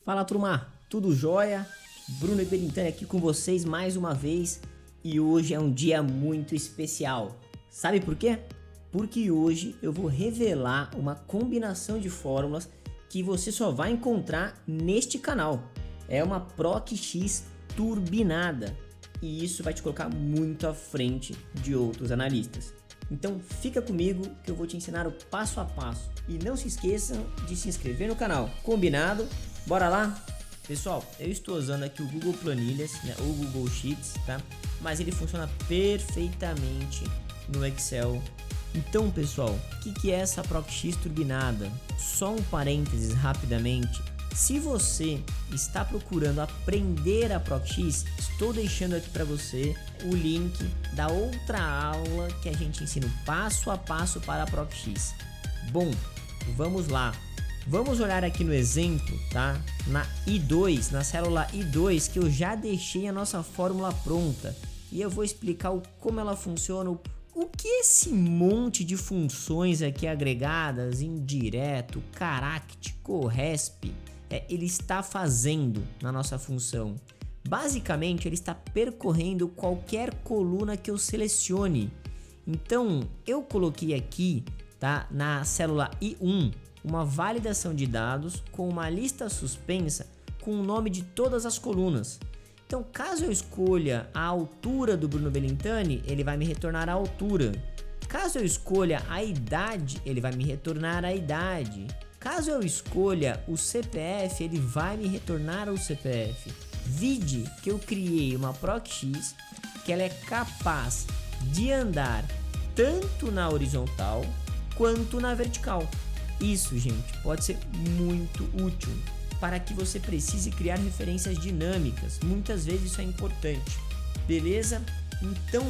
Fala turma, tudo jóia? Bruno Belintani aqui com vocês mais uma vez e hoje é um dia muito especial. Sabe por quê? Porque hoje eu vou revelar uma combinação de fórmulas que você só vai encontrar neste canal. É uma PROC-X turbinada e isso vai te colocar muito à frente de outros analistas. Então fica comigo que eu vou te ensinar o passo a passo. E não se esqueçam de se inscrever no canal. Combinado? Bora lá? Pessoal, eu estou usando aqui o Google Planilhas, né, ou Google Sheets, tá? Mas ele funciona perfeitamente no Excel. Então pessoal, o que é essa PROC-X turbinada? Só um parênteses rapidamente. Se você está procurando aprender a PROC-X, estou deixando aqui para você o link da outra aula que a gente ensina o passo a passo para a PROC-X. Bom, vamos lá. Vamos olhar aqui no exemplo, tá? Na I2, na célula I2, que eu já deixei a nossa fórmula pronta. E eu vou explicar como ela funciona, o que esse monte de funções aqui agregadas, indireto, caract, corresp, ele está fazendo na nossa função. Basicamente, ele está percorrendo qualquer coluna que eu selecione. Então, eu coloquei aqui, tá, na célula I1, uma validação de dados com uma lista suspensa com o nome de todas as colunas. Então, caso eu escolha a altura do Bruno Belintani, ele vai me retornar a altura. Caso eu escolha a idade, ele vai me retornar a idade. Caso eu escolha o CPF, ele vai me retornar o CPF. Vide que eu criei uma PROC-X que ela é capaz de andar tanto na horizontal quanto na vertical. Isso, gente, pode ser muito útil para que você precise criar referências dinâmicas. Muitas vezes isso é importante. Beleza? Então,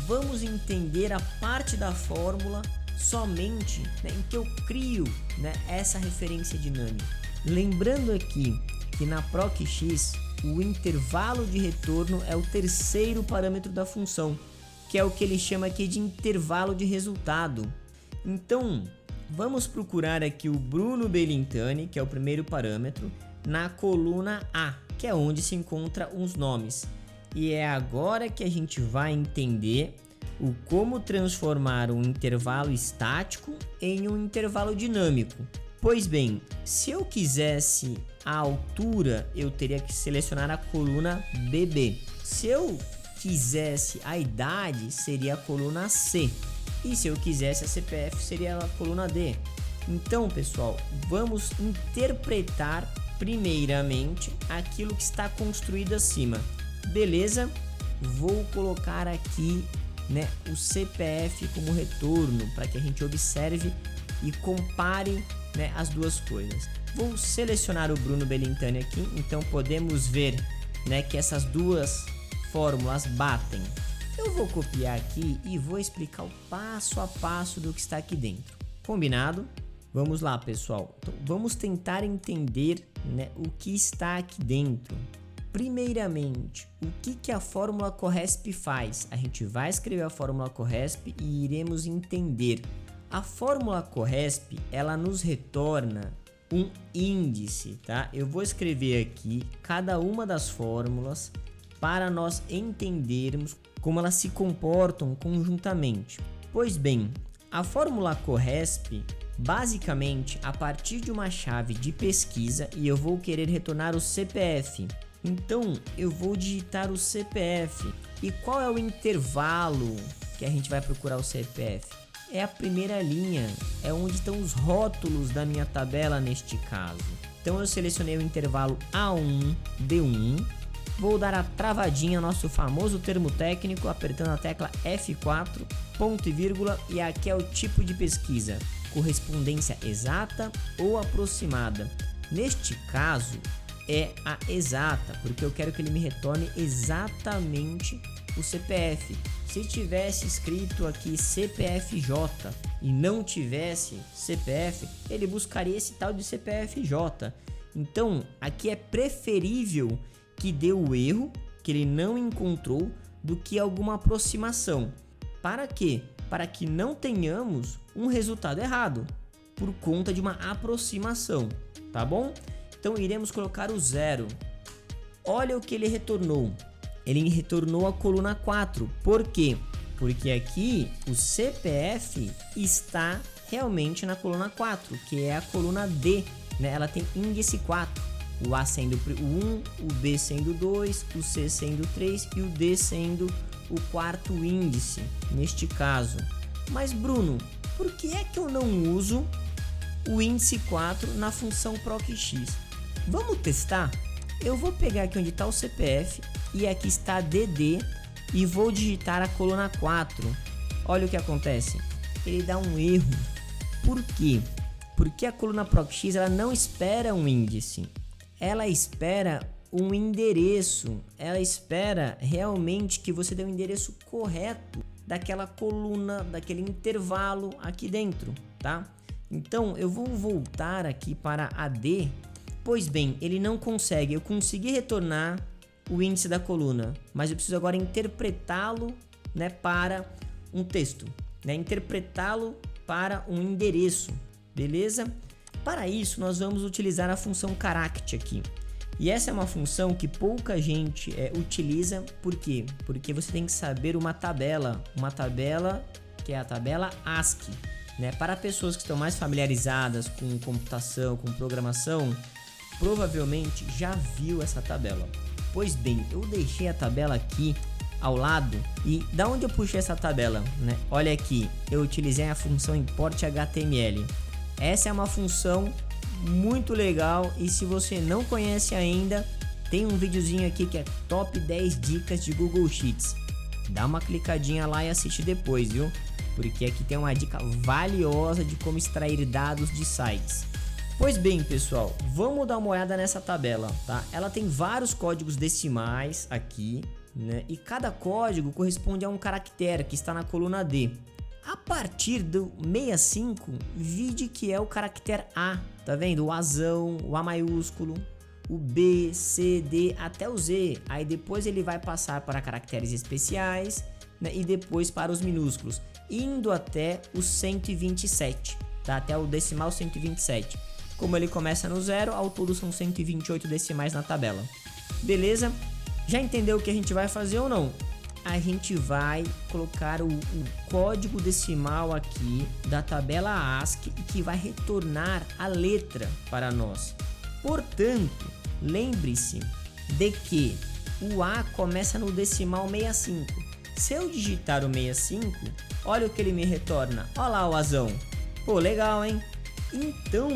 vamos entender a parte da fórmula somente, né, em que eu crio, né, essa referência dinâmica. Lembrando aqui que na PROC-X o intervalo de retorno é o terceiro parâmetro da função, que é o que ele chama aqui de intervalo de resultado. Então, vamos procurar aqui o Bruno Belintani, que é o primeiro parâmetro, na coluna A, que é onde se encontram os nomes. E é agora que a gente vai entender o como transformar um intervalo estático em um intervalo dinâmico. Pois bem, se eu quisesse a altura, eu teria que selecionar a coluna BB. Se eu quisesse a idade, seria a coluna C. E se eu quisesse a CPF, seria a coluna D. Então, pessoal, vamos interpretar primeiramente aquilo que está construído acima. Beleza? Vou colocar aqui, né, o CPF como retorno para que a gente observe e compare, né, as duas coisas. Vou selecionar o Bruno Belintani aqui, então podemos ver, né, que essas duas fórmulas batem. Eu vou copiar aqui e vou explicar o passo a passo do que está aqui dentro. Combinado? Vamos lá, pessoal. Então, vamos tentar entender, né, o que está aqui dentro. Primeiramente, o que a fórmula corresp faz? A gente vai escrever a fórmula corresp e iremos entender. A fórmula corresp, ela nos retorna um índice, tá? Eu vou escrever aqui cada uma das fórmulas para nós entendermos como elas se comportam conjuntamente. Pois bem, a fórmula corresp, basicamente, a partir de uma chave de pesquisa, e eu vou querer retornar o CPF. Então, eu vou digitar o CPF. E qual é o intervalo que a gente vai procurar o CPF? É a primeira linha, é onde estão os rótulos da minha tabela neste caso. Então, eu selecionei o intervalo A1, D1. Vou dar a travadinha, nosso famoso termo técnico, apertando a tecla F4, ponto e vírgula, e aqui é o tipo de pesquisa, correspondência exata ou aproximada. Neste caso, é a exata, porque eu quero que ele me retorne exatamente o CPF. Se tivesse escrito aqui CPFJ e não tivesse CPF, ele buscaria esse tal de CPFJ. Então, aqui é preferível que dê o erro, que ele não encontrou, do que alguma aproximação. Para quê? Para que não tenhamos um resultado errado por conta de uma aproximação, tá bom? Então iremos colocar o 0. Olha o que ele retornou. Ele retornou a coluna 4. Por quê? Porque aqui o CPF está realmente na coluna 4, que é a coluna D, né? Ela tem índice 4. O A sendo o 1, o B sendo o 2, o C sendo o 3 e o D sendo o quarto índice, neste caso. Mas Bruno, por que é que eu não uso o índice 4 na função PROC-X? Vamos testar? Eu vou pegar aqui onde está o CPF e aqui está DD e vou digitar a coluna 4. Olha o que acontece. Ele dá um erro. Por quê? Porque a coluna PROC-X ela não espera um índice. Ela espera um endereço. Ela espera realmente que você dê o endereço correto daquela coluna, daquele intervalo aqui dentro, tá? Então eu vou voltar aqui para AD. Pois bem, ele não consegue. Eu consegui retornar o índice da coluna, mas eu preciso agora interpretá-lo, né, para um texto, né? Interpretá-lo para um endereço, beleza? Para isso, nós vamos utilizar a função charact aqui. E essa é uma função que pouca gente utiliza. Por quê? Porque você tem que saber uma tabela que é a tabela ASCII, né? Para pessoas que estão mais familiarizadas com computação, com programação, provavelmente já viu essa tabela. Pois bem, eu deixei a tabela aqui ao lado. E da onde eu puxei essa tabela, né? Olha aqui, eu utilizei a função import HTML. Essa é uma função muito legal e se você não conhece ainda, tem um videozinho aqui que é top 10 dicas de Google Sheets. Dá uma clicadinha lá e assiste depois, viu? Porque aqui tem uma dica valiosa de como extrair dados de sites. Pois bem, pessoal, vamos dar uma olhada nessa tabela, tá? Ela tem vários códigos decimais aqui, né? E cada código corresponde a um caractere que está na coluna D. A partir do 65, vide que é o caractere A, tá vendo? O Azão, o A maiúsculo, o B, C, D até o Z. Aí depois ele vai passar para caracteres especiais, né? E depois para os minúsculos, indo até o 127, tá? Até o decimal 127. Como ele começa no 0, ao todo são 128 decimais na tabela. Beleza? Já entendeu o que a gente vai fazer ou não? A gente vai colocar o código decimal aqui da tabela ASCII que vai retornar a letra para nós. Portanto, lembre-se de que o A começa no decimal 65. Se eu digitar o 65, olha o que ele me retorna. Olha lá o Azão. Pô, legal, hein? Então,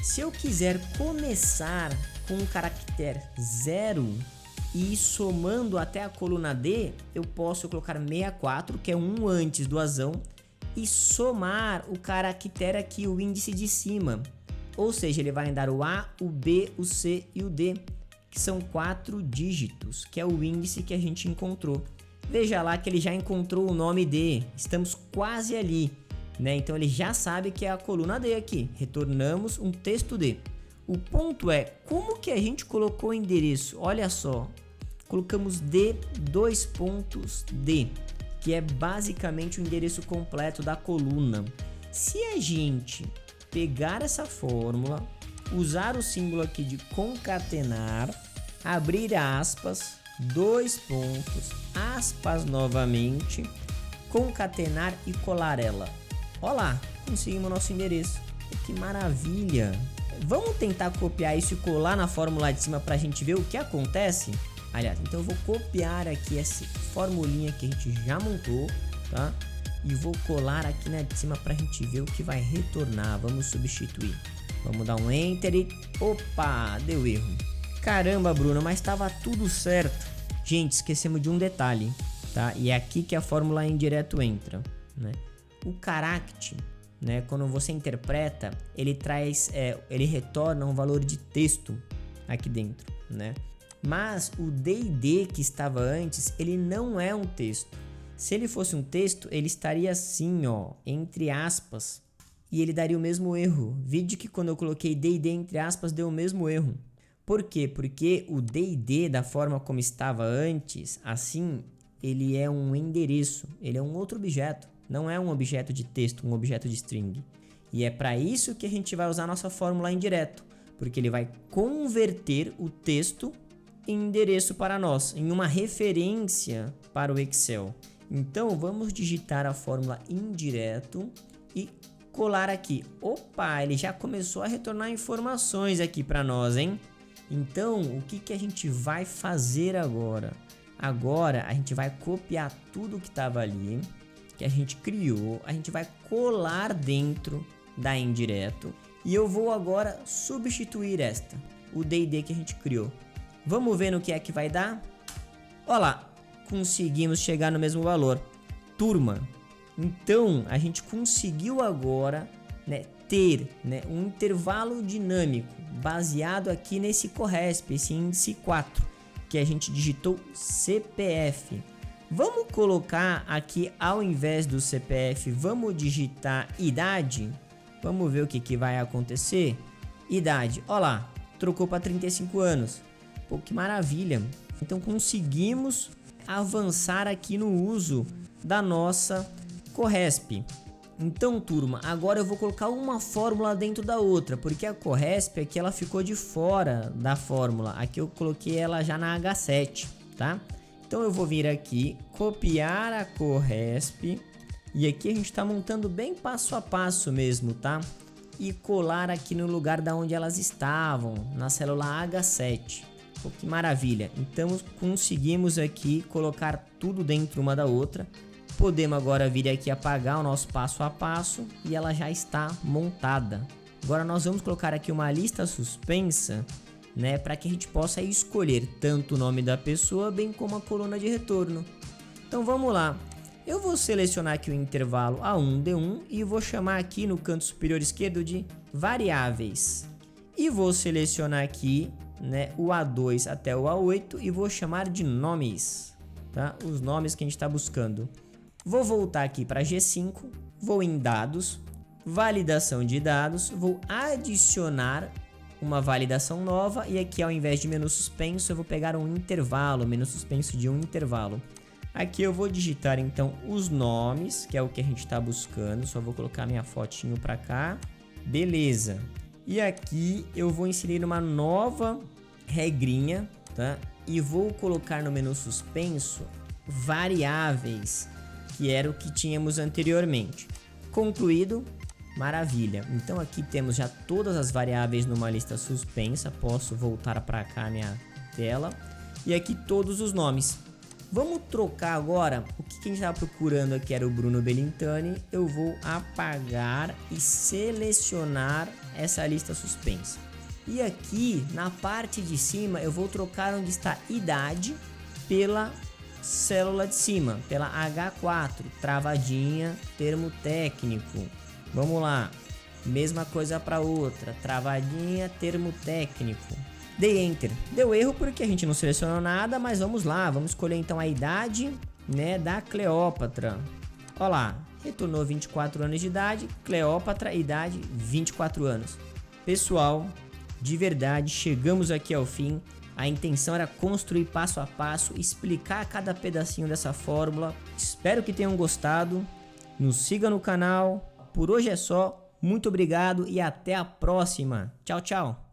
se eu quiser começar com o caractere 0 e somando até a coluna D, eu posso colocar 64, que é um antes do Azão, e somar o caractere aqui, o índice de cima. Ou seja, ele vai dar o A, o B, o C e o D, que são 4 dígitos, que é o índice que a gente encontrou. Veja lá que ele já encontrou o nome D, estamos quase ali, né? Então ele já sabe que é a coluna D aqui, retornamos um texto D. O ponto é, como que a gente colocou o endereço? Olha só, colocamos D, dois pontos D, que é basicamente o endereço completo da coluna. Se a gente pegar essa fórmula, usar o símbolo aqui de concatenar, abrir aspas, dois pontos, aspas novamente, concatenar e colar ela. Olha lá, conseguimos nosso endereço. Que maravilha! Vamos tentar copiar isso e colar na fórmula de cima para a gente ver o que acontece? Aliás, então eu vou copiar aqui essa formulinha que a gente já montou, tá? E vou colar aqui na de cima para a gente ver o que vai retornar. Vamos substituir. Vamos dar um Enter e... Opa! Deu erro. Caramba, Bruno, mas estava tudo certo. Gente, esquecemos de um detalhe, tá? E é aqui que a fórmula indireto entra, né? O charact, né, quando você interpreta, ele traz, ele retorna um valor de texto aqui dentro, né? Mas o D&D que estava antes, ele não é um texto. Se ele fosse um texto, ele estaria assim, ó, entre aspas, e ele daria o mesmo erro. Vide que quando eu coloquei D&D entre aspas, deu o mesmo erro. Por quê? Porque o D&D, da forma como estava antes, assim, ele é um endereço, ele é um outro objeto. Não é um objeto de texto, um objeto de string. E é para isso que a gente vai usar a nossa fórmula indireto, porque ele vai converter o texto em endereço para nós, em uma referência para o Excel. Então vamos digitar a fórmula indireto e colar aqui. Opa, ele já começou a retornar informações aqui para nós, hein? Então o que a gente vai fazer agora? Agora a gente vai copiar tudo que estava ali, que a gente criou, a gente vai colar dentro da indireto e eu vou agora substituir o D&D que a gente criou. Vamos ver no que é que vai dar? Olha lá, conseguimos chegar no mesmo valor. Turma, então a gente conseguiu agora, né, ter, né, um intervalo dinâmico baseado aqui nesse CORRESP, esse índice 4, que a gente digitou CPF. Vamos colocar aqui, ao invés do CPF, vamos digitar idade. Vamos ver o que vai acontecer. Idade, olha lá, trocou para 35 anos. Pô, que maravilha. Então conseguimos avançar aqui no uso da nossa CORRESP. Então, turma, agora eu vou colocar uma fórmula dentro da outra, porque a CORRESP aqui ela ficou de fora da fórmula. Aqui eu coloquei ela já na H7, tá? Então eu vou vir aqui, copiar a CORRESP, e aqui a gente está montando bem passo a passo mesmo, tá? E colar aqui no lugar da onde elas estavam, na célula H7. Pô, que maravilha! Então conseguimos aqui colocar tudo dentro uma da outra. Podemos agora vir aqui apagar o nosso passo a passo e ela já está montada. Agora nós vamos colocar aqui uma lista suspensa, né, para que a gente possa escolher tanto o nome da pessoa bem como a coluna de retorno. Então vamos lá. Eu vou selecionar aqui o intervalo A1D1 e vou chamar aqui no canto superior esquerdo de variáveis. E vou selecionar aqui, né, o A2 até o A8 e vou chamar de nomes, tá? Os nomes que a gente está buscando. Vou voltar aqui para G5, vou em dados, validação de dados, vou adicionar uma validação nova e aqui ao invés de menu suspenso eu vou pegar um intervalo, menu suspenso de um intervalo. Aqui eu vou digitar então os nomes, que é o que a gente está buscando, só vou colocar minha fotinho para cá, beleza. E aqui eu vou inserir uma nova regrinha, tá? E vou colocar no menu suspenso variáveis, que era o que tínhamos anteriormente. Concluído, maravilha. Então aqui temos já todas as variáveis numa lista suspensa. Posso voltar para cá minha tela. E aqui todos os nomes. Vamos trocar agora. O que a gente estava procurando aqui era o Bruno Belintani. Eu vou apagar e selecionar essa lista suspensa. E aqui na parte de cima eu vou trocar onde está idade pela célula de cima, pela H4, travadinha, termo técnico. Vamos lá, mesma coisa para outra, travadinha, termo técnico. Dei Enter, deu erro porque a gente não selecionou nada, mas vamos lá, vamos escolher então a idade, né, da Cleópatra. Olha lá, retornou 24 anos de idade, Cleópatra, idade 24 anos. Pessoal, de verdade, chegamos aqui ao fim. A intenção era construir passo a passo, explicar cada pedacinho dessa fórmula. Espero que tenham gostado. Nos siga no canal. Por hoje é só. Muito obrigado e até a próxima. Tchau, tchau.